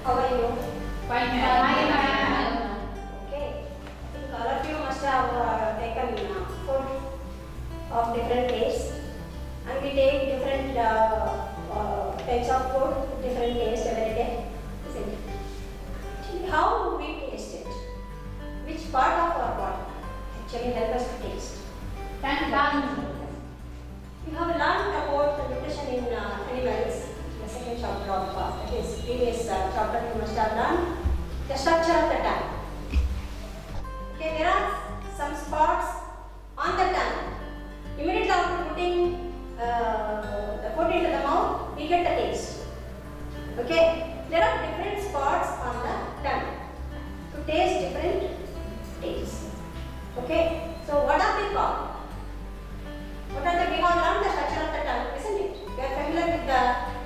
How are you? Fine, ma'am. Okay. I think all of you must have taken food of different tastes, and we take different types of food, different tastes every day. Isn't it? Actually, how we taste it? Which part of our body actually help us to taste? Tongue. You have learned about the nutrition in animals. The second chapter of that is previous chapter. You must have learned the structure of the tongue. Okay, there are some spots on the tongue. Immediately after putting the food into the mouth, we get the taste. Okay, there are different spots on the tongue to taste different tastes. Okay, so what are they called? What are the, we have learned the structure of the tongue, isn't it? We are familiar with the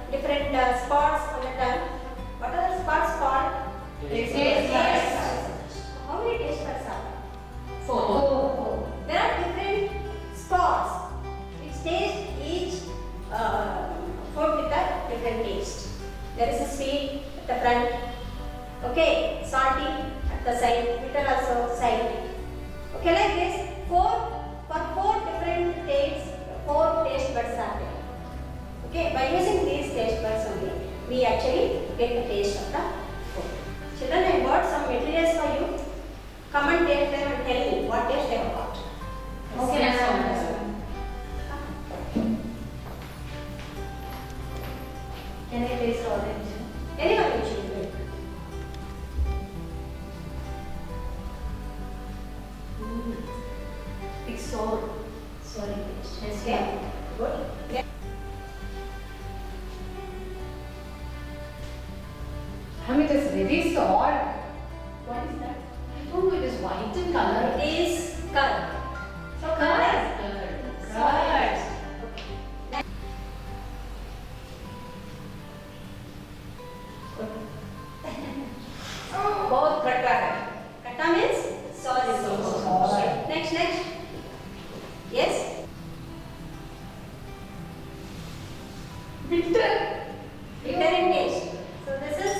different spots on the tongue. What are the spots called? Taste buds. How many taste buds are? Four. There are different spots which taste each food with a different taste. There is a sweet at the front, okay, salty at the side, bitter also side. Okay, like this, for four different tastes, four taste buds are there. Okay, by using these taste buds only, we actually get the taste of the food. Children, I bought some materials for you. Come and take them and tell me what taste they have got. Okay, ma'am. Can I taste orange? Anyone will choose. It's sour. Sorry, taste. Okay, good. Yeah. It is very sour. What is that? I don't know, it is white in color. It is curd. So curd is Curd. both khatta hai. Khatta means sour. Sour. Next. Yes. Bitter. Bitter in taste. So this is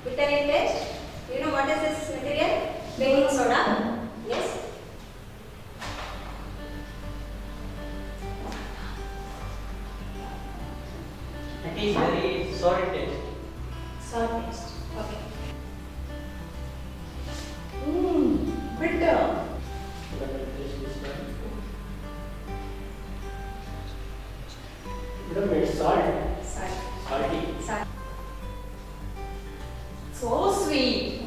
bitter in taste. You know what is this material? Baking soda. Yes. It is very sour taste. Sour taste. Okay. Bitter. But it taste is very good. Madam, it's salt. Salt. Salty. Salt. So sweet.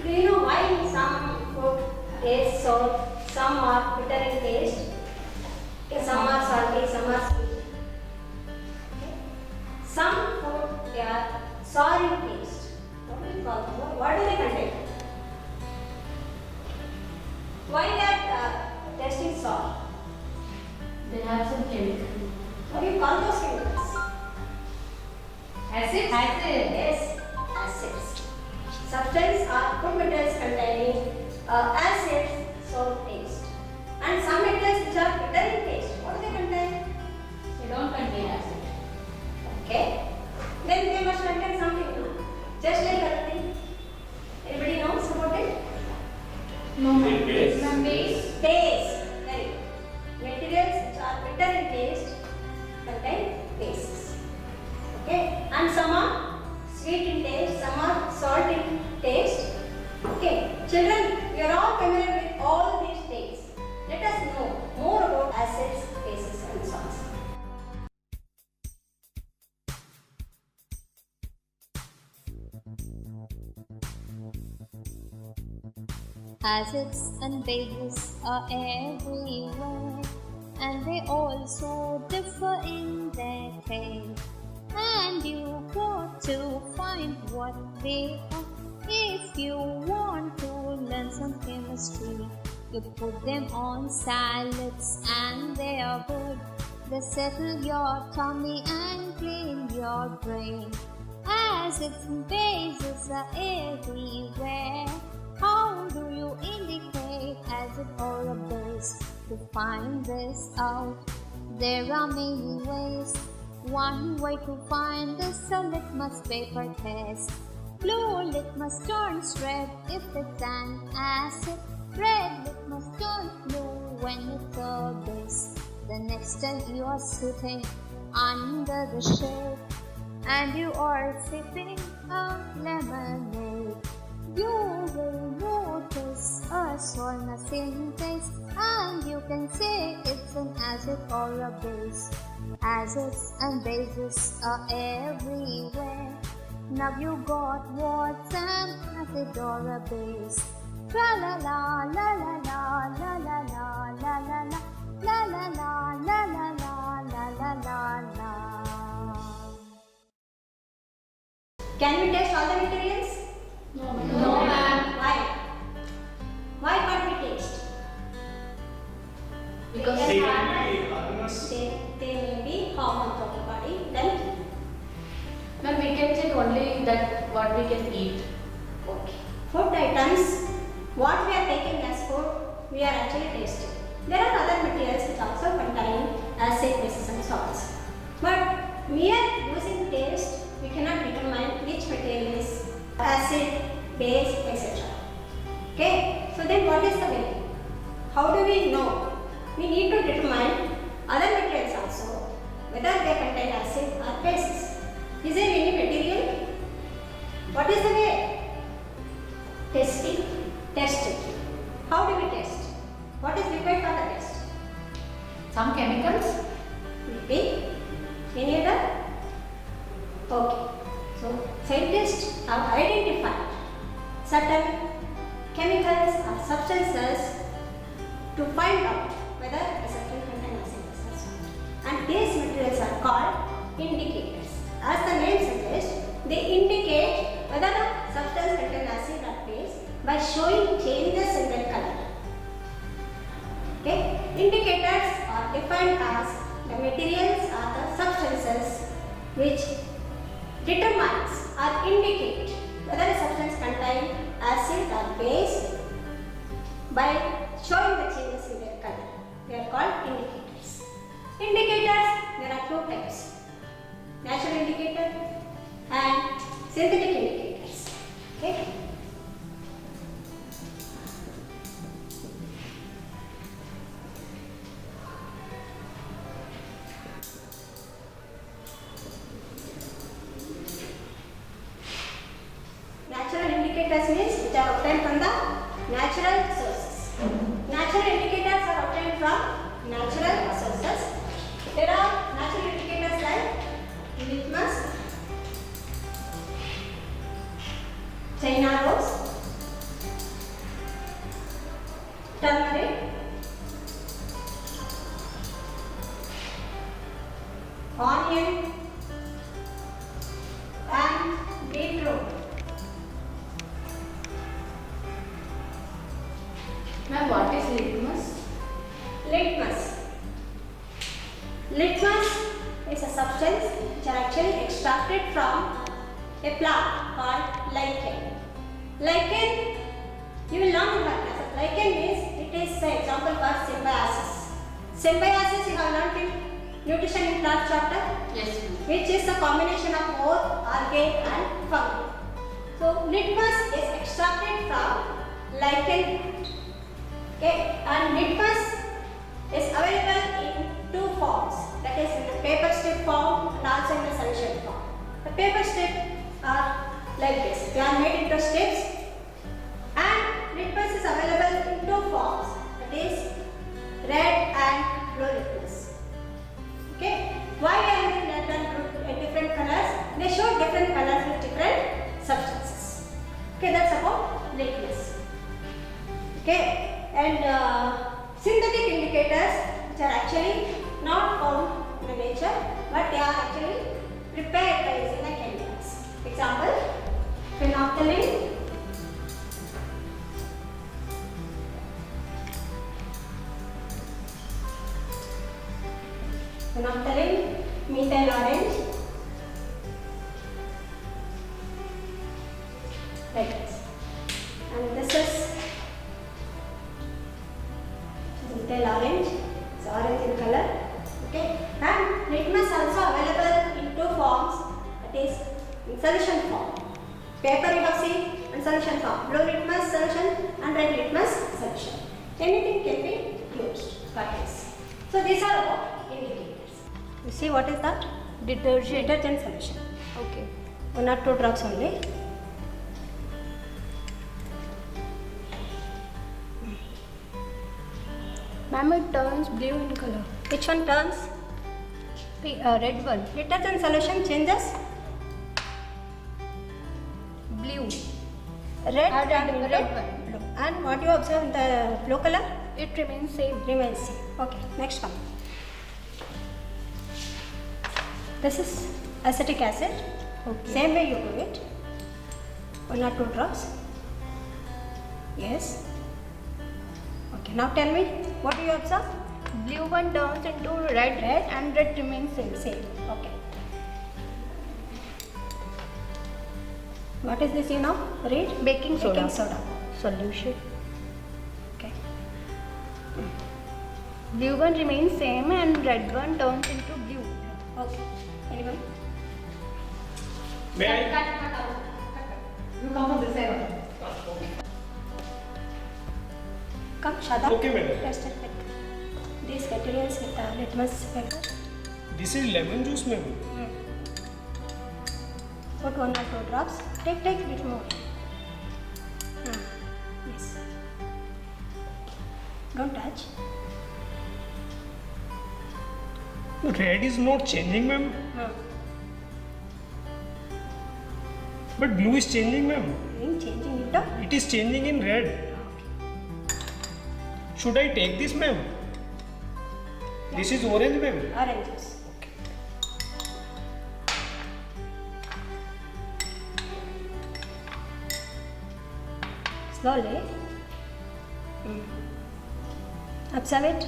Do you know why some food tastes sour, some are bitter in taste, some are salty, some are sweet? Okay. Some food they are sour in taste. What do you call them? What do they contain? Why they are tasting sour? They have some chemical. What do you call those chemicals? Acid? Yes, acids. Substance or food materials containing acids, sour taste. And some materials which are bitter in taste, what do they contain? They don't contain acid. Okay. Then they must contain something, no? Just like other thing. Anybody knows about it? No. Is it base? Ma'am, base. Taste. Very good. Materials which are bitter in taste contain bases. Okay. And some are sweet in taste, some are salt in taste. Okay. Children, we are all familiar with all these tastes. Let us know more about acids, bases and salts. Acids and bases are everywhere, and they also differ in their taste. And you got to find what they are. If you want to learn some chemistry, you put them on salads and they are good. They settle your tummy and clean your brain. Acids and bases are everywhere. How do you indicate acid or a base? To find this out, There are many ways. One way to find is a litmus paper test. Blue litmus turns red if it's an acid. Red litmus turns blue when it's a base. The next time you are sitting under the shade and you are sipping a lemonade, you will notice a sourness in taste, and you can say it's an acid or a base. Acids and bases are everywhere. Now you got what's an acid or a base. La la la la la la la la la la la la la la la la la la la la. Can we test all the materials? No, ma'am. Why? Why can't we taste? Because They they may be common to the body. Then, ma'am, we can check only that what we can eat. okay. Food items, what we are taking as food, we are actually tasting. There are other materials which also contain acid, bases and salts. But mere using taste, we cannot determine which material is acid, base, etc. Okay? So then what is the way? How do we know? We need to determine other materials also, whether they contain acid or bases. Is there any material? What is the way? Testing. Testing. How do we test? What is required for the test? Some chemicals. Maybe. Any other? Okay. So scientists have identified certain chemicals or substances to find out whether a substance contains acid or salt. And these materials are called indicators. As the name suggests, they indicate whether a substance contains acid or base by showing changes in their color. Okay? Indicators are defined as the materials or the substances which determines or indicate whether a substance contains acid or base by showing the changes in their color. They are called indicators. Indicators, there are two types: natural indicator and synthetic indicators. Okay? Natural indicators means which are obtained from the natural sources. Natural indicators are obtained from natural sources. There are natural indicators like litmus, China rose, turmeric, onion, and beetroot. Ma'am, what is litmus? Litmus. Litmus is a substance which are actually extracted from a plant called lichen. Lichen, you will learn in our classes. Lichen means it is the example for symbiosis. Symbiosis you have learned in nutrition in third chapter, Yes, ma'am. which is a combination of both algae and fungi. So litmus is extracted from lichen. Okay, and litmus is available in two forms, that is in the paper strip form and also in the solution form. The paper strip are like this, they are made into strips, and litmus is available in two forms, that is red and blue litmus. Okay, why I am using red and blue in different colors? They show different colors with different substances. Okay, that's about litmus. Okay. And synthetic indicators, which are actually not found in the nature, but they are actually prepared by using the chemicals. Example, phenolphthalein, methyl orange, like this. And this is methyl orange, it's orange in color. Okay, is in solution form. Paper you have seen in solution form. Blue litmus solution and red litmus solution. Anything can be used for this. So these are about indicators. You see what is that? Detergent solution. Okay. 1 or 2 drops only. Ma'am, it turns blue in color. Which one turns? Red one. Detergent solution changes Blue. red And and red blue. one. Blue. And what you observe in the blue color? It remains same. Remains same. Okay, next one. This is acetic acid. Okay. Same way you do it. 1 or 2 drops. Yes. Okay, now tell me, what do you observe? Blue one turns into red, and red remains same. Same. Okay. What is this you know? Read. Baking soda. Baking soda. Solution. Okay. Blue one remains same and red one turns into blue. Okay. Anyone? May I? You come on this side. Come, Shada. Okay, madam. Test it with these materials with the litmus paper. This is lemon juice, ma'am. Put 1 or 2 drops. Take little more. Yes. Don't touch. Red is not changing, ma'am. But blue is changing, ma'am. Changing it up. It is changing in red. Should I take this, ma'am? This is orange, ma'am. Orange juice. Slowly. Observe it.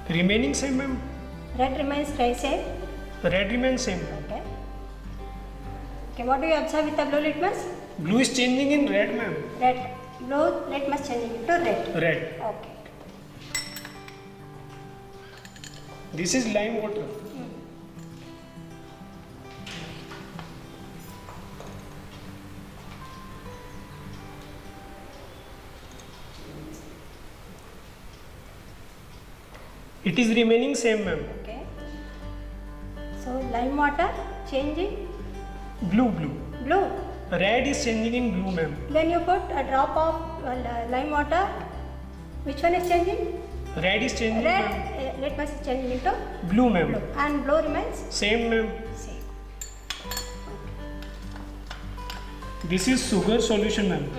Remaining same, ma'am. Red remains same. Red remains same. Okay. Okay, what do you observe with the blue litmus? Blue is changing in red, ma'am. Red. Blue litmus changing into red. Red. Okay. This is lime water. It is remaining same, ma'am. Okay. So lime water changing Blue. blue. Red is changing in blue, ma'am. Then you put a drop of lime water. Which one is changing? Red is changing, Red. ma'am. Litmus is changing into Blue, ma'am. blue. And blue remains Same, ma'am. same. This is sugar solution, ma'am.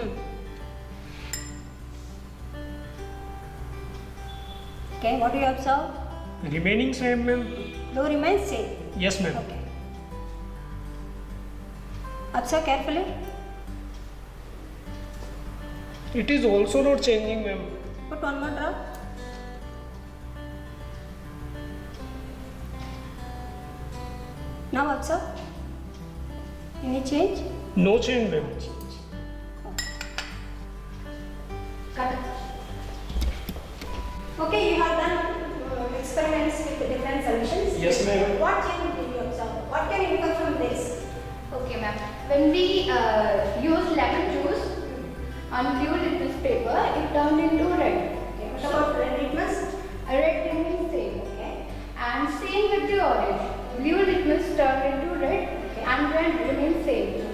Okay, what do you observe? Remaining same, ma'am. Blue remains same. Yes, ma'am. Okay. Observe carefully. It is also not changing, ma'am. Put 1 more drop. Now observe. Any change? No change, ma'am. Cut. Okay, you have done experiments with the different solutions. Yes, ma'am. What change did you observe? What can you infer from this? Okay, ma'am. When we use lemon juice on blue litmus paper, it turned into red. Okay, what about red litmus? Red remains same. Okay. And same with the orange. Blue litmus turned into red, and red remains same.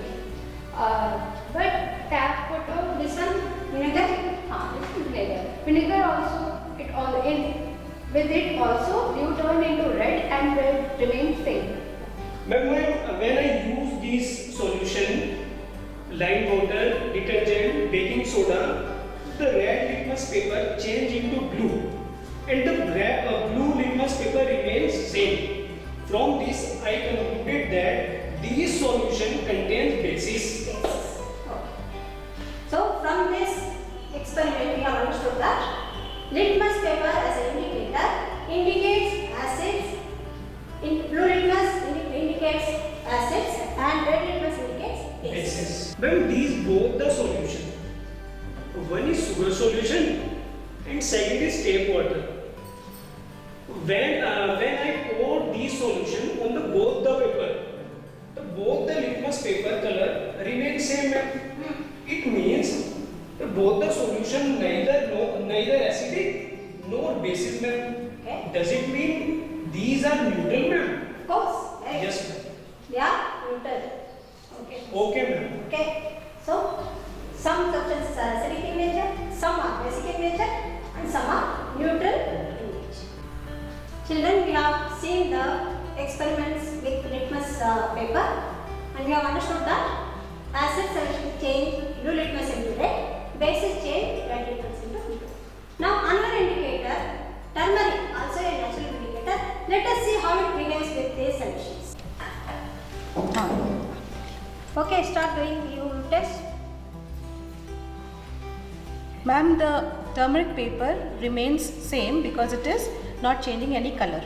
But tap photo, This one, vinegar. this is vinegar. Vinegar also, it all in with it also blue turned into red and red remains same. Ma'am, when I use this solution, lime water, detergent, baking soda, the red litmus paper change into blue, and the blue litmus paper remains same. From this, I concluded that this solution contains bases. Basis. Okay. So from this experiment, we have understood that litmus paper as an indicator indicates acids. In blue litmus indicates acids, and red litmus indicates bases. Bases. Ma'am, these both the solution. One is sugar solution, and second is tap water. When I pour this solution on both the paper, both the They are neutral. Okay. Okay, ma'am. Okay. So some substances are acidic in nature, some are basic in nature, and some are neutral in nature. Children, we have seen the experiments with litmus paper, and we have understood that acid solution change blue litmus into red, bases change red litmus into blue. Now another indicator, turmeric, also a natural indicator. Let us see how it behaves with these solutions. Okay, start doing you test. Ma'am, the turmeric paper remains same because it is not changing any color.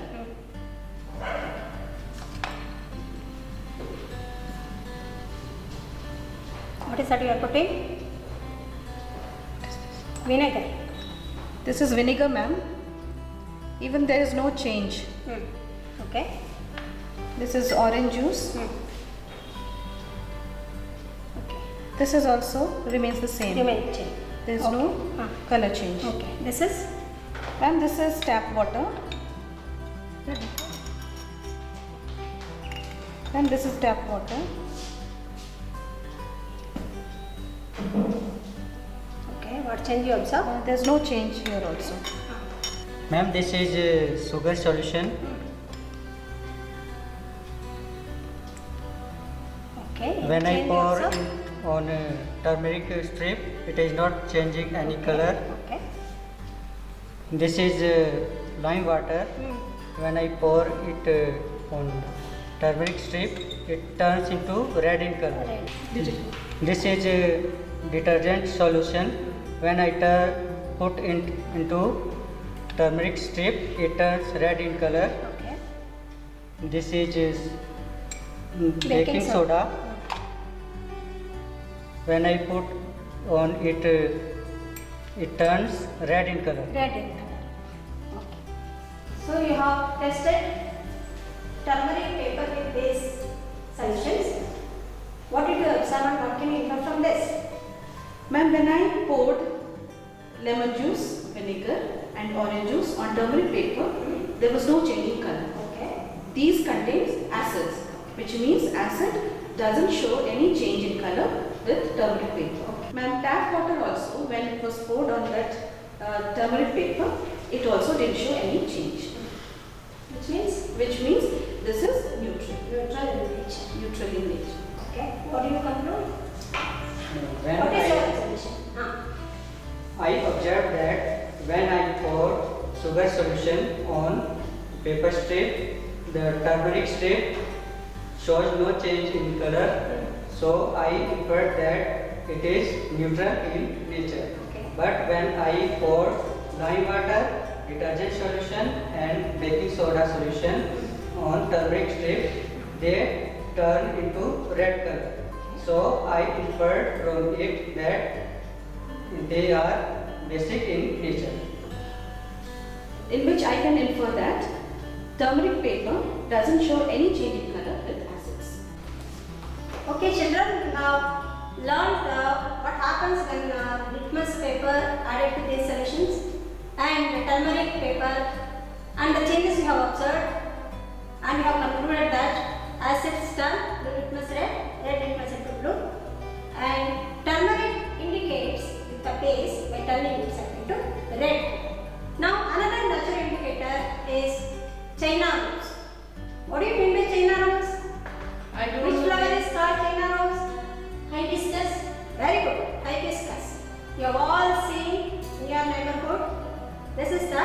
What is that you are putting? Vinegar. This is vinegar, ma'am. Even there is no change. Okay. This is orange juice. Okay. This is also remains the same. Remain change. There is Okay. no color change. Okay. This is And this is tap water. And this is tap water. okay. What change you observe? There's no change here also. Ma'am, this is sugar solution. Okay. When I change you pour observe? in on a turmeric strip, it is not changing any color. Okay. This is lime water. When I pour it on turmeric strip, it turns into red in color. Red. This is detergent solution. When I put into turmeric strip, it turns red in color. Okay. This is Baking baking soda. soda. When I put on it, it turns red in color. Red in color. Okay. So you have tested turmeric paper with these solutions. What did you observe and what can you infer from this? Ma'am, when I poured lemon juice, vinegar and orange juice on turmeric paper, there was no change in color. Okay. These contains acids, which means acid doesn't show any change in color with turmeric paper. Ma'am, tap water also, when it was poured on that turmeric paper, it also didn't show any change. Which means this is neutral. Neutral in nature. Neutral in nature. Okay. What do you conclude? When What is your I, resolution? I observed that when I pour sugar solution on paper strip, the turmeric strip shows no change in color. So I inferred that it is neutral in nature. Okay. But when I poured lime water, detergent solution and baking soda solution on turmeric strip, they turn into red color. So I inferred from it that they are basic in nature. In which I can infer that turmeric paper doesn't show any change in color with acids. Okay, children, we have learned what happens when litmus paper added to these solutions and turmeric paper and the changes we have observed, and we have concluded that acids turn blue litmus red, red litmus into blue, and turmeric indicates with the base by turning itself into red. Now another natural indicator is China rose. What do you mean by China rose? I don't Which know. flower is called China rose? Hibiscus. Very good. Hibiscus. You have all seen in your neighborhood. This is the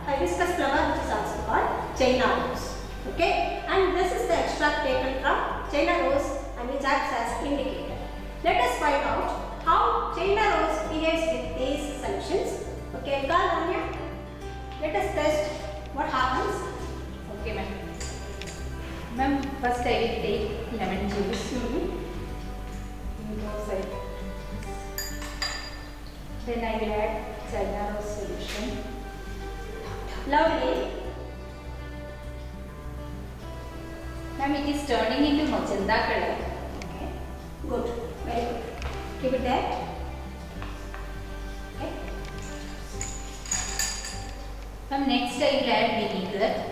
hibiscus flower, which is also called China rose. Okay. And this is the extract taken from China rose and which acts as indicator. Let us find out how China rose behaves with these solutions. Okay, Anya, let us test what happens. Okay, ma'am. Ma'am, first I will take lemon juice. Inside. Then I will add China rose solution. Lovely. Ma'am, it is turning into magenta color. Okay. Good. Very good. Keep it there. Okay. Ma'am, next I will add vinegar.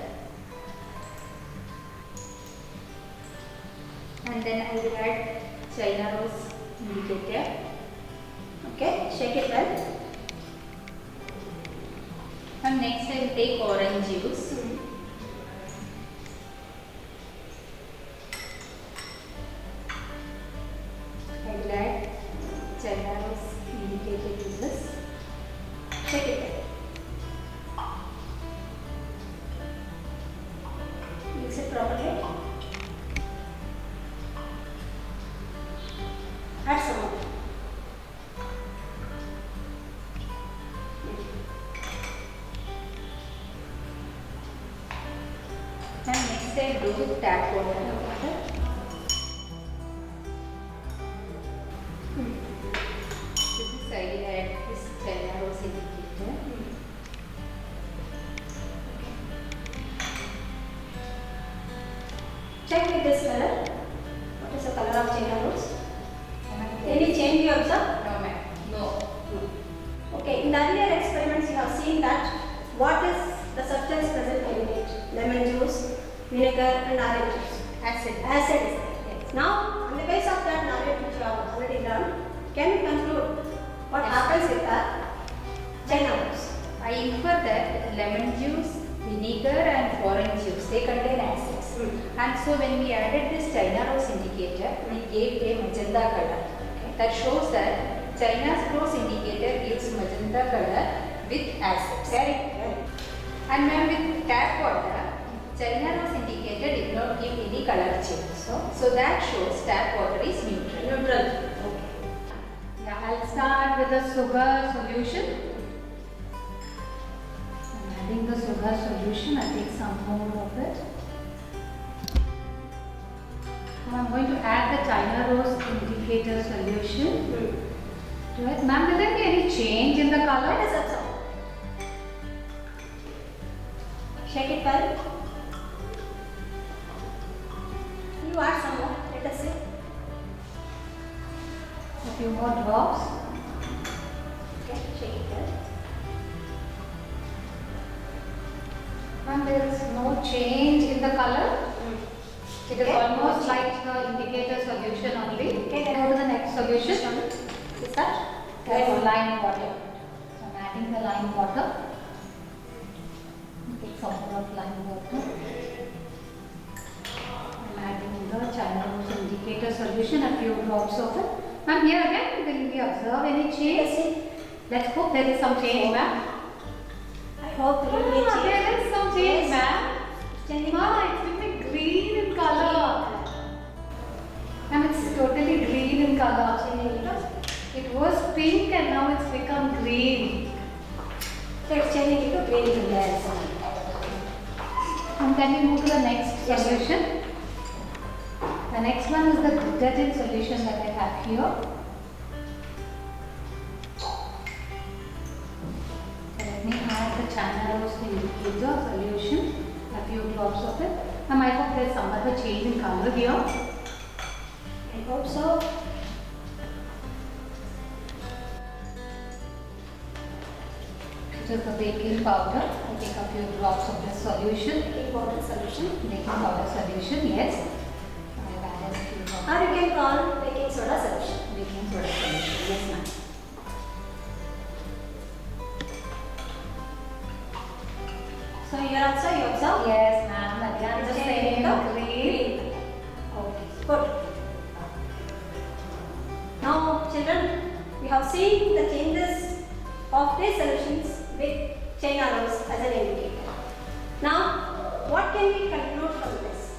And then I will add China rose indicator. Okay, shake it well. And next I will take orange juice. I will add China rose indicator to this. Shake it well. Mix it properly. Add some more. And next I do with tap water. To this I will add this China rose indicator. Check with this color. What is the color of China rose? Any change you observe? No ma'am. No. Okay, in the earlier experiments you have seen that what is the substance present in it? Lemon juice, vinegar and orange juice. Acid. Acid is there. Yes. Now, on the basis of that knowledge which you have already learned, can you conclude what happens with the China rose? I infer that lemon juice, vinegar and orange juice, they contain acids. And so when we added this China rose indicator, we gave a magenta color. That shows that China's rose indicator gives magenta color with acids. Very good. And ma'am, with tap water, China rose indicator did not give any color change. So that shows tap water is neutral. Neutral. Okay. Yeah, I'll start with the sugar solution. I'm adding the sugar solution. I'll take some more of it. Now I'm going to add the China rose indicator solution to it. Ma'am, will there be any change in the Let color? us observe. Shake it well. You add some more. Let us see. A few more drops. Okay, shake it well. Ma'am, there is no change in the color. It is Okay. almost like the indicator solution only. Okay, then Go to the next solution. Is that? That's lime water. So I'm adding the lime water. Take some more of lime water. I'm adding the China rose indicator solution, a few drops of it. Ma'am, here again, will we observe any Let us change? see. Let's hope there is some change, ma'am. I hope there will be a change. There is some change, Yes. ma'am. Changing Ma'am, it's becoming green in color. Ma'am, it's totally green in color. It was pink and now it's become green. So it's changing into green layers. And can we move to the next Yes, ma'am. solution? The next one is the detergent solution that I have here. So let me add the China rose indicator solution, a few drops of it. I hope there is some other change in color here. I hope so. This is the baking powder. I take a few drops of this solution. Baking powder solution. Baking powder solution, yes. I've added a few drops. Or you can call baking soda solution. Baking soda solution, yes ma'am. So here also you observe. Yes ma'am, again the It's same changing to green. Okay, good. Now children, we have seen the changes of these solutions with China rose as an indicator. Now, what can we conclude from this?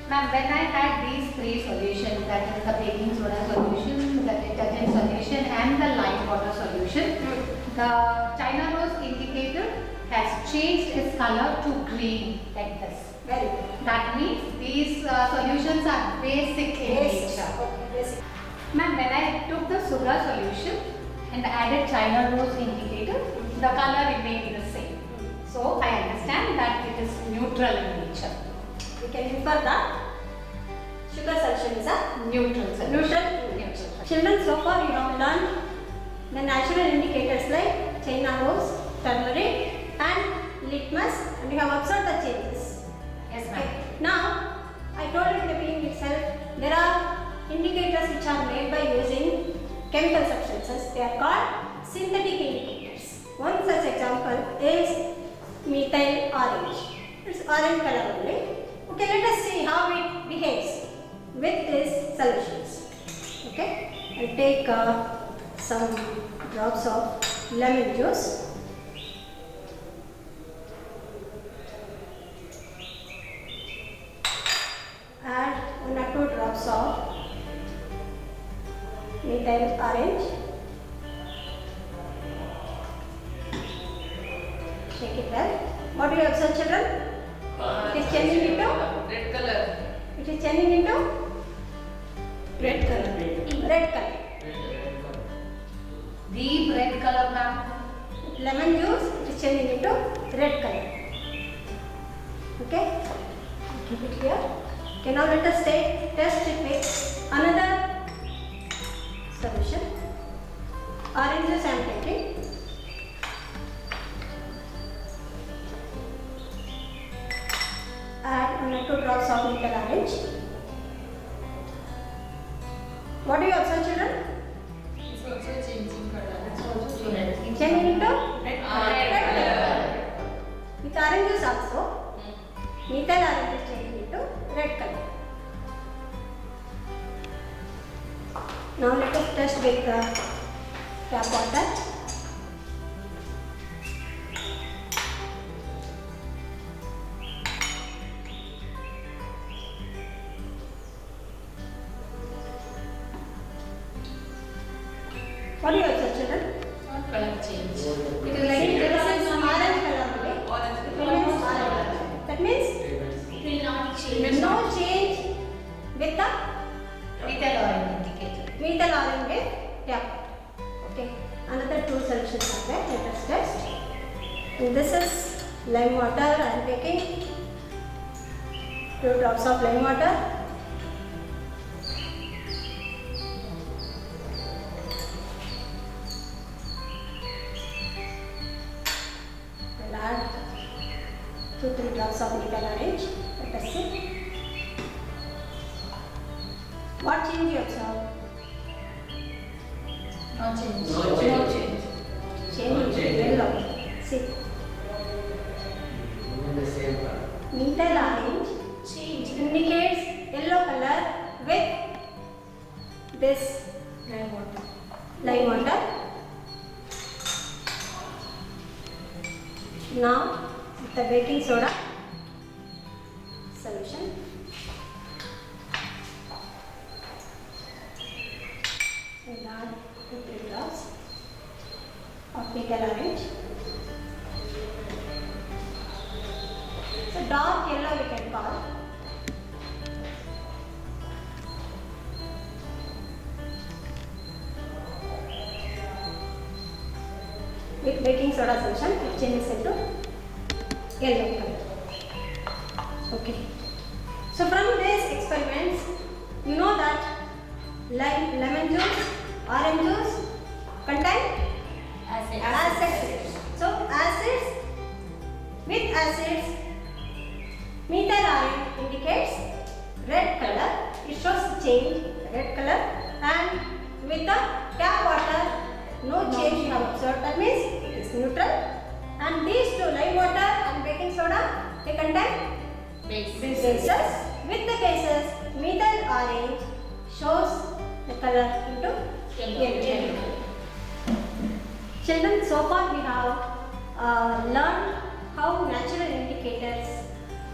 Ma'am, when I had these three solutions, that is the baking soda solution, the detergent solution and the lime water solution, the China rose indicator has changed its color to green like this. Very good. That means these solutions are basic in Basic. nature. Okay, basic. Ma'am, when I took the sugar solution and added China rose indicator, the color remained the same. So I understand that it is neutral in nature. We can infer that sugar solution is a Neutral solution. neutral. Children, so far you have learned the natural indicators like China rose, turmeric and litmus, and you have observed the changes. Yes, ma'am. Now, I told in the beginning itself, there are indicators which are made by using chemical substances. They are called synthetic indicators. One such example is methyl orange. It's orange color only. Okay, let us see how it behaves with these solutions. Okay, I'll take some drops of lemon juice. Add 1 or 2 drops of methyl orange. Shake it well. What do you observe, children? It is changing into Red color. it is changing into Red color. red color. Deep red color, ma'am. Lemon juice, it is changing into red color. Okay, keep it here. Okay, now let us test it with another solution. Orange juice I am taking. Add 1 or 2 drops of methyl orange. What do you observe, children? It's also changing color. Changing into Red color. With orange juice also, methyl orange is changing into red color. Now let us test with the tap water. What do you observe, children? Color change. It is like there is some orange color only. It remains orange. That means no change with the Methyl orange indicator. methyl orange with tap. Okay. Another 2 solutions are there. Let us test. And this is lime water. I am taking 2 drops of lime water. I'll add 2-3 drops of methyl orange. Let us see. What change you observe? No change. No change. Change in yellow. See, The same color. methyl orange indicates yellow color with this lime water. Now, with the baking soda solution, we'll add 2-3 drops of methyl orange. So dark yellow we can call. With baking soda solution, it changes into yellow color. Okay. So from these experiments, you know that lemon juice, orange juice contain acids. So acids, with acids, methyl orange indicates red color. It shows change, red color, and with the tap water, no change observed. That means it is neutral. And these 2, lime water and baking soda, they contain bases. With the bases, methyl orange shows the color into yellow. Children, so far we have learned how natural indicators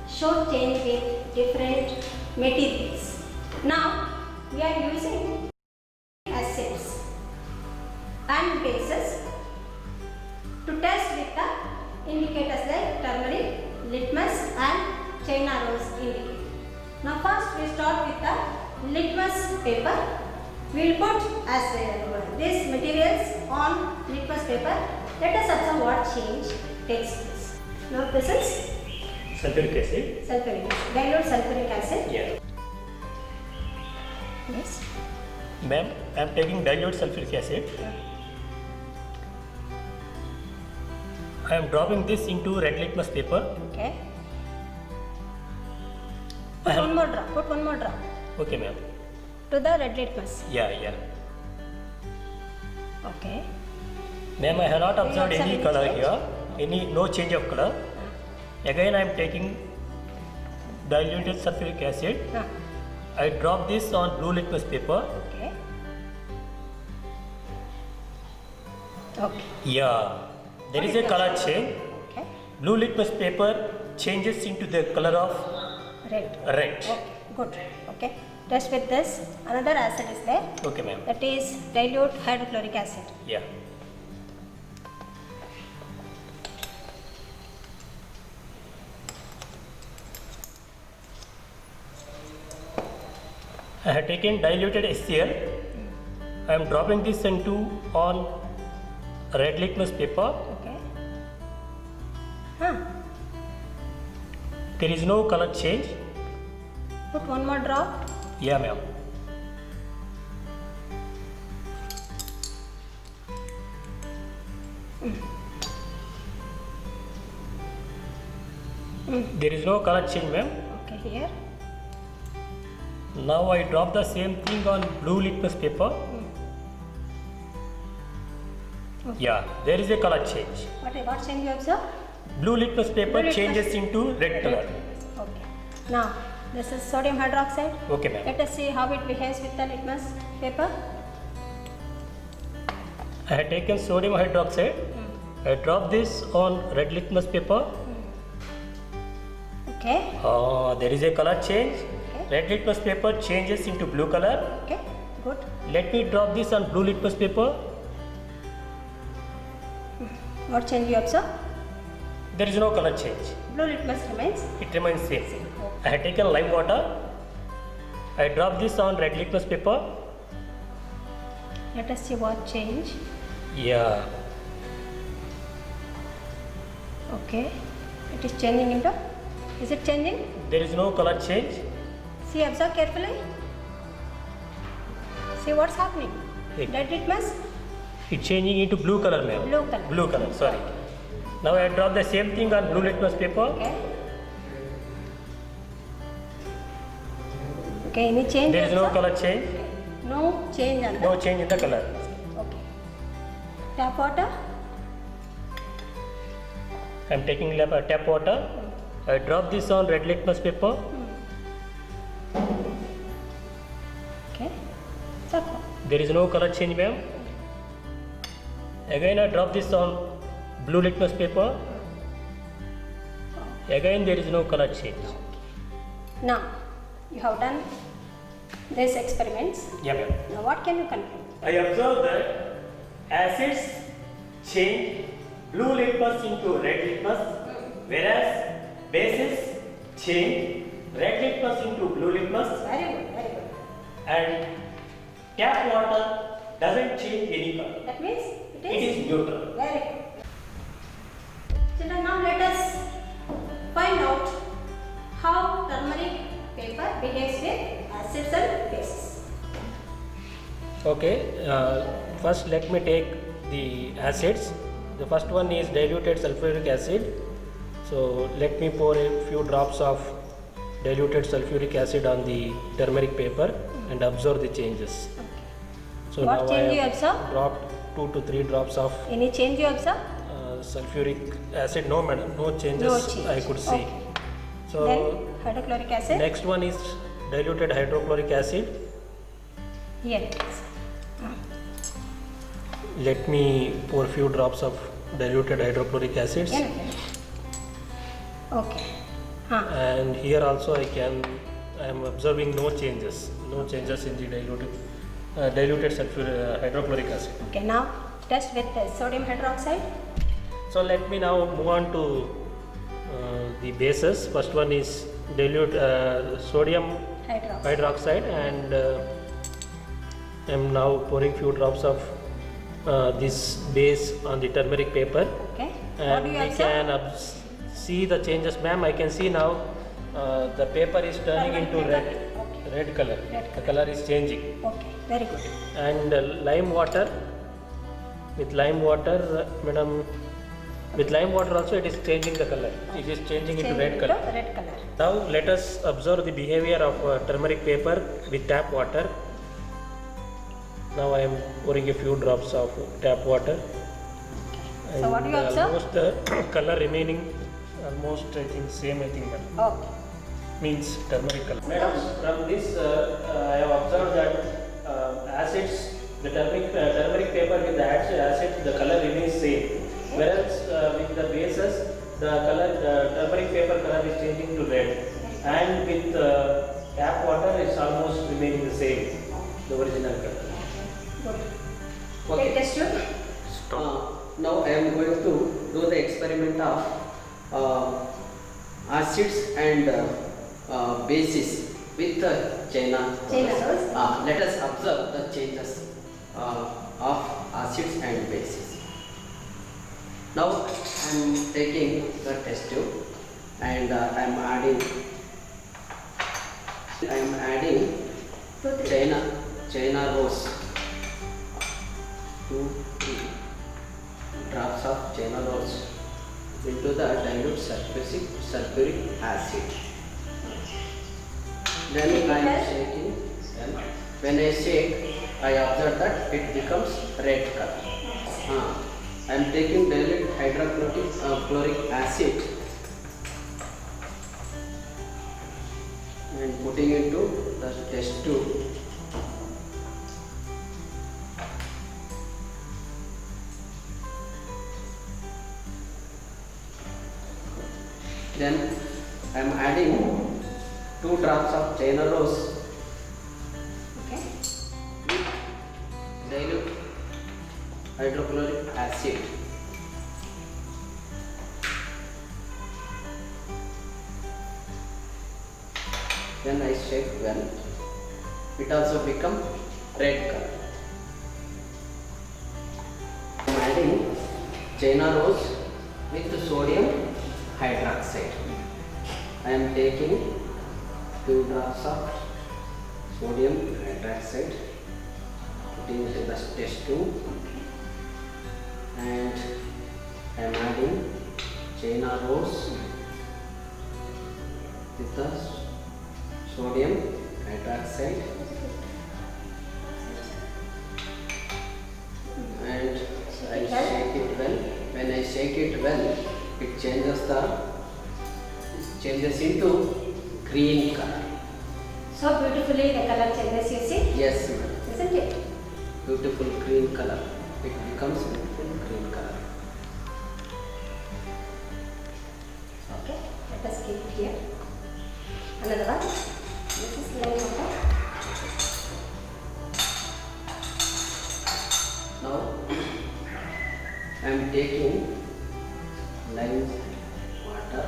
show change with different materials. Now we are using acids and bases to test with the indicators like turmeric, litmus and China rose indicator. Now first we start with the litmus paper. We will put these materials on litmus paper. Let us observe what change takes place. Now this is Sulfuric acid. dilute sulfuric acid. Yeah. Yes. Ma'am, I am taking dilute sulfuric acid. I am dropping this into red litmus paper. Okay. I Put am one more drop. Put one more drop Okay, ma'am. to the red litmus. Yeah. Okay. Ma'am, I have not observed observe any any color change? here. No change of color. Again, I am taking diluted sulfuric acid. I drop this on blue litmus paper. Okay. Okay. Yeah, there is a color change. Okay. Blue litmus paper changes into the color of Red. red. Okay. Good. Okay. Test with this. Another acid is there. Okay, ma'am. That is dilute hydrochloric acid. Yeah. I have taken diluted HCl. I am dropping this into on red litmus paper. Okay. Huh. There is no color change. Put one more drop. Yeah, ma'am. There is no color change, ma'am. Okay. Here. Now I drop the same thing on blue litmus paper. Yeah, there is a color change. What change you observe? Blue litmus paper Blue litmus- changes into red color. Okay. Now, this is sodium hydroxide. Okay, ma'am. Let us see how it behaves with the litmus paper. I have taken sodium hydroxide. I drop this on red litmus paper. Okay. There is a color change. Okay. Red litmus paper changes into blue color. Okay. Good. Let me drop this on blue litmus paper. What change you observe? There is no color change. Blue litmus remains. It remains same. I have taken lime water. I drop this on red litmus paper. Let us see what change. Yeah. Okay. It is changing into. Is it changing? There is no color change. See, observe carefully. See what's happening. Hey. Red litmus. It's changing into blue color, ma'am. Blue color. Blue color, sorry. Now I drop the same thing on blue litmus paper. Okay. Okay. Any change? There is no observe? color change. No change on No change in the color. Okay. Tap water. I am taking tap water. I drop this on red litmus paper. Okay. Circle. There is no color change, ma'am. Again I drop this on blue litmus paper. Again there is no color change. Now, you have done these experiments. Yeah, ma'am. Now, what can you conclude? I observed that acids change blue litmus into red litmus, whereas bases change red litmus into blue litmus, Very good, very good. and tap water doesn't change any color. That means It is neutral. very good. Children, now let us find out how turmeric paper behaves with acids and bases. Okay, first let me take the acids. The first one is diluted sulfuric acid. So let me pour a few drops of diluted sulfuric acid on the turmeric paper and observe the changes. So What now change I you have observe? dropped 2 to 3 drops of Any change you observe? sulfuric acid. No, madam, no changes No change. I could see. Okay. So Then hydrochloric acid. next one is diluted hydrochloric acid. Here it is. Let me pour few drops of diluted hydrochloric acids. Yeah, okay. And here also I am observing no changes in the diluted hydrochloric acid. Okay, now test with the sodium hydroxide. So let me now move on to the bases. First one is dilute sodium hydroxide, and I am now pouring few drops of this base on the turmeric paper. Okay. What And do you we observe? can see the changes, ma'am. I can see now the paper is turning Turmeric into paper. red color. Red The color is changing. Okay, very good. And lime water, with lime water, madam, With lime water also it is changing the color. It is changing into red color. Red color. Now let us observe the behavior of turmeric paper with tap water. Now I am pouring a few drops of tap water. So what do you observe? Almost the color remaining almost I think same I think madam. Okay. Means turmeric color. Madam, from this I have observed that acids, the turmeric paper with the acids, the color remains same. Whereas with the bases, the turmeric paper color is changing to red, and with tap water it's almost remaining the same, the original color. Good. Okay. Take test tube. Now I am going to do the experiment of acids and bases with China. China rose. Let us observe the changes of acids and bases. Now I am taking the test tube and I am adding China rose, 2-3 drops of China rose into the dilute sulfuric acid. Then I am shaking. Then when I shake, I observe that it becomes red color. I am taking dilute hydrochloric acid and putting into the test tube. Then I am adding 2 drops of China rose Okay. with dilute hydrochloric acid. Then I shake well. It also become red color. I am adding China rose with sodium hydroxide. I am taking 2 drops of sodium hydroxide, putting into the test tube, and I am adding China rose with the sodium hydroxide, and I shake it well. When I shake it well, it changes into green color. So beautifully the color changes, you see? Yes, ma'am. Isn't it? Beautiful green color. It becomes beautiful green color. Okay. Let us keep it here. Another one. This is lime water. Now I am taking lime water,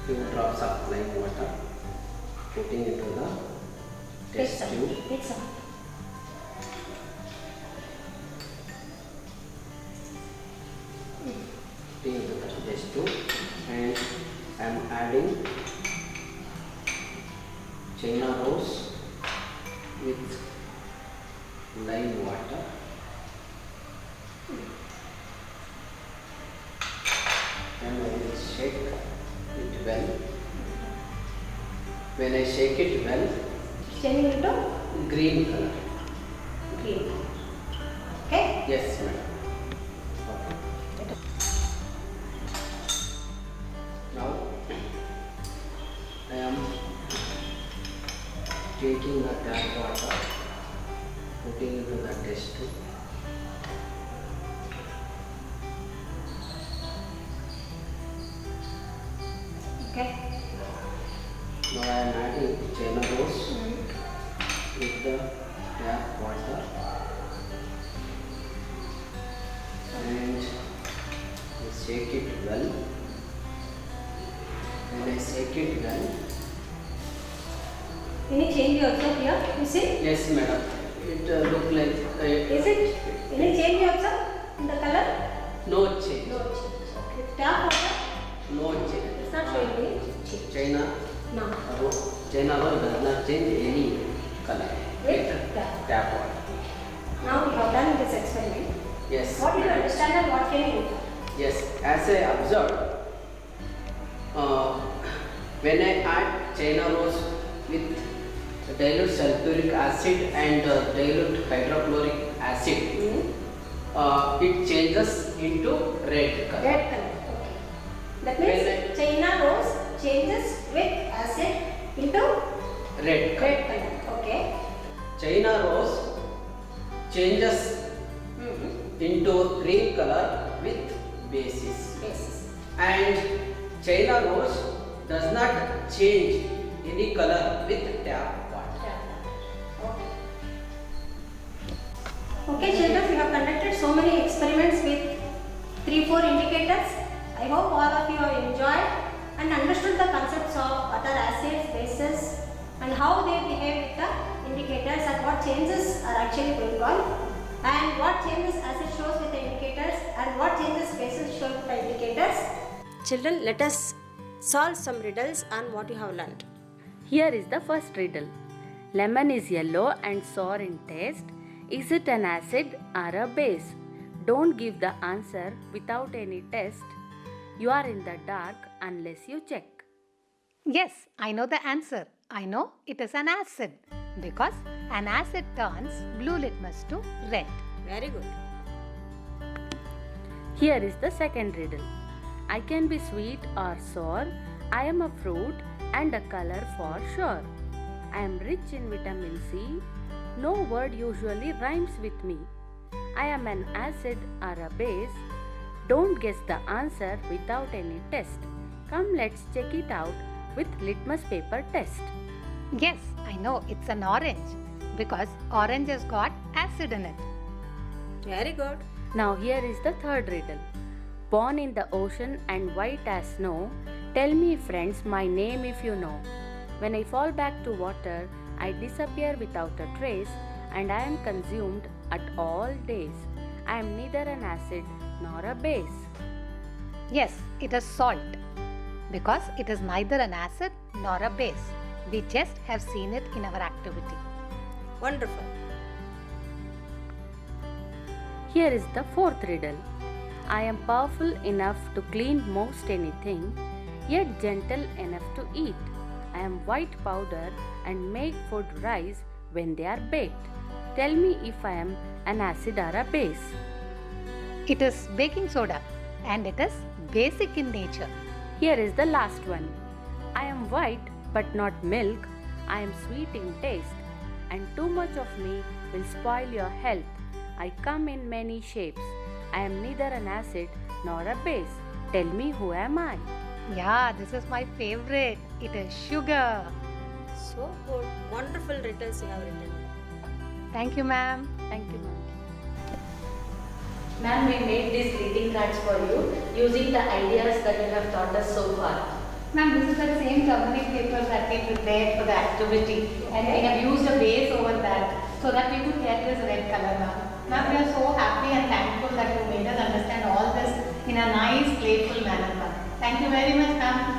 few drops of lime water, putting into the test tube. Take some. Putting into the test tube, and I am adding China rose with lime water. Then I will shake it well. When I shake it well, Changing into green color. green. Okay? Yes, madam. Okay. Now I am taking the tap water, putting into the test tube. Okay. Now I am adding China rose with the tap water, and I shake it well. When I shake it well, Any change you observe here? You see? yes, madam. It look like Is it? Any change you observe in the color? no change. No change. Okay. Tap water? No change. It's not showing any change. China No. China rose does not change any color. With tap. Tap water. Now we have done this experiment. Yes. What do you understand and what can you do? Yes, as I observed, when I add China rose with dilute sulfuric acid and dilute hydrochloric acid, it changes into red color. Red color. Okay. That means China rose changes with acid into Red color. red color. Okay. China rose changes into green color with bases. Basis. And China rose does not change any color with tap water. Okay children, we have conducted so many experiments with 3-4 indicators. I hope all of you have enjoyed and understood the concepts of what are acids, bases and how they behave with the indicators and what changes are actually going on and what changes acid shows with the indicators and what changes bases show with the indicators. Children, let us solve some riddles on what you have learned. Here is the first riddle. Lemon is yellow and sour in taste. Is it an acid or a base? Don't give the answer without any test. You are in the dark unless you check. Yes, I know the answer. I know it is an acid because an acid turns blue litmus to red. Very good. Here is the second riddle. I can be sweet or sour. I am a fruit and a color for sure. I am rich in vitamin C. No word usually rhymes with me. I am an acid or a base. Don't guess the answer without any test. Come, let's check it out with litmus paper test. Yes, I know it's an orange because orange has got acid in it. Very good. Now here is the third riddle. Born in the ocean and white as snow. Tell me, friends, my name if you know. When I fall back to water, I disappear without a trace, and I am consumed at all days. I am neither an acid nor a base. Yes, it is salt because it is neither an acid nor a base. We just have seen it in our activity. Wonderful. Here is the fourth riddle. I am powerful enough to clean most anything, yet gentle enough to eat. I am white powder and make food rise when they are baked. Tell me if I am an acid or a base. It is baking soda and it is basic in nature. Here is the last one. I am white but not milk. I am sweet in taste, and too much of me will spoil your health. I come in many shapes. I am neither an acid nor a base. Tell me, who am I? Yeah, this is my favorite. It is sugar. So good. Wonderful riddles you have written. Thank you, ma'am. Thank you, ma'am. Ma'am, we made these greeting cards for you using the ideas that you have taught us so far. Ma'am, this is the same turmeric paper that we prepared for the activity and we have used a base over that so that we could get this red color, ma'am. Ma'am, we are so happy and thankful that you made us understand all this in a nice, playful manner, ma'am. Thank you very much, ma'am.